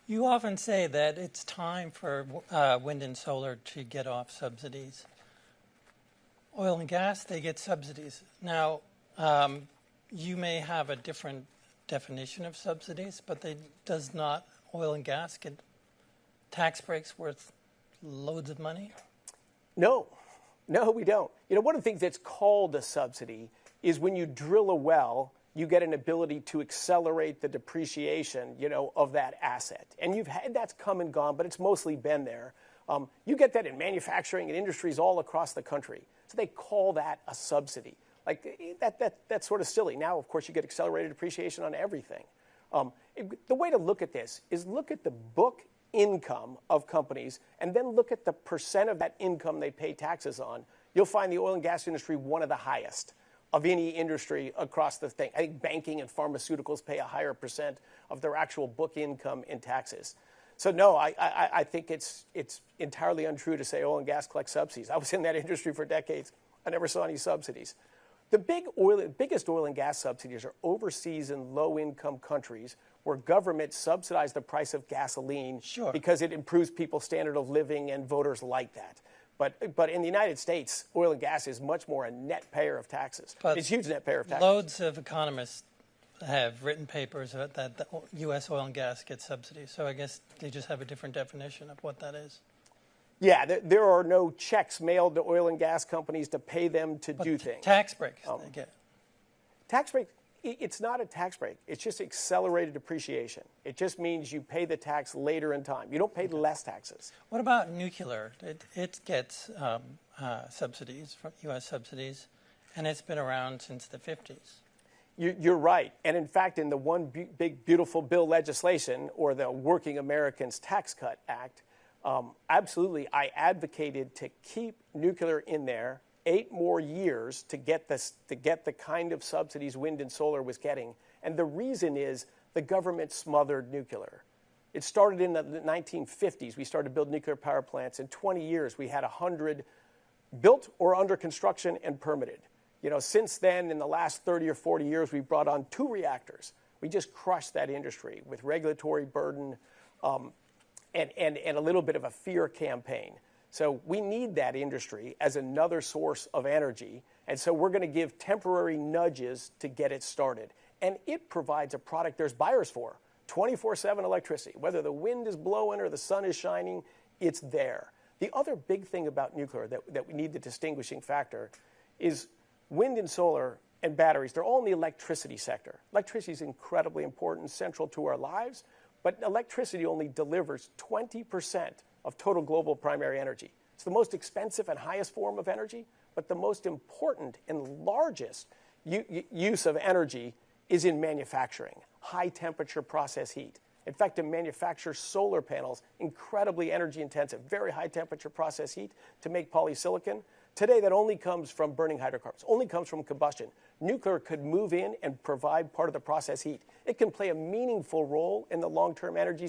You often say that it's time for wind and solar to get off subsidies. Oil and gas, they get subsidies. Now, you may have a different definition of subsidies, but does not oil and gas get tax breaks worth loads of money? No, we don't. One of the things that's called a subsidy is when you drill a well, you get an ability to accelerate the depreciation, of that asset. And you've had that's come and gone, but it's mostly been there. You get that in manufacturing and industries all across the country. So they call that a subsidy. Like that's sort of silly. Now, of course, you get accelerated depreciation on everything. The way to look at this is look at the book income of companies and then look at the percent of that income they pay taxes on. You'll find the oil and gas industry one of the highest of any industry across the thing. I think banking and pharmaceuticals pay a higher percent of their actual book income in taxes. So no, I think it's entirely untrue to say oil and gas collect subsidies. I was in that industry for decades. I never saw any subsidies. The biggest oil and gas subsidies are overseas in low-income countries where governments subsidize the price of gasoline because it improves people's standard of living and voters like that. But in the United States, oil and gas is much more a net payer of taxes. It's a huge net payer of taxes. Loads of economists have written papers that the U.S. oil and gas gets subsidies. So I guess they just have a different definition of what that is. Yeah, there are no checks mailed to oil and gas companies to pay them to do things. Tax breaks they get. Tax break, it's not a tax break. It's just accelerated depreciation. It just means you pay the tax later in time. You don't pay less taxes. What about nuclear? It gets subsidies, U.S. subsidies, and it's been around since the 50s. You're right. And in fact, in the One Big Beautiful Bill legislation, or the Working Americans Tax Cut Act, absolutely, I advocated to keep nuclear in there 8 more years to get the kind of subsidies wind and solar was getting. And the reason is the government smothered nuclear. It started in the 1950s. We started to build nuclear power plants. In 20 years, we had 100 built or under construction and permitted. Since then, in the last 30 or 40 years, we've brought on 2 reactors. We just crushed that industry with regulatory burden and a little bit of a fear campaign. So we need that industry as another source of energy. And so we're going to give temporary nudges to get it started. And it provides a product there's buyers for, 24/7 electricity. Whether the wind is blowing or the sun is shining, it's there. The other big thing about nuclear that we need the distinguishing factor is wind and solar and batteries. They're all in the electricity sector. Electricity is incredibly important, central to our lives. But electricity only delivers 20% of total global primary energy. It's the most expensive and highest form of energy, but the most important and largest use of energy is in manufacturing, high temperature process heat. In fact, to manufacture solar panels, incredibly energy intensive, very high temperature process heat to make polysilicon. Today, that only comes from burning hydrocarbons, only comes from combustion. Nuclear could move in and provide part of the process heat. It can play a meaningful role in the long-term energy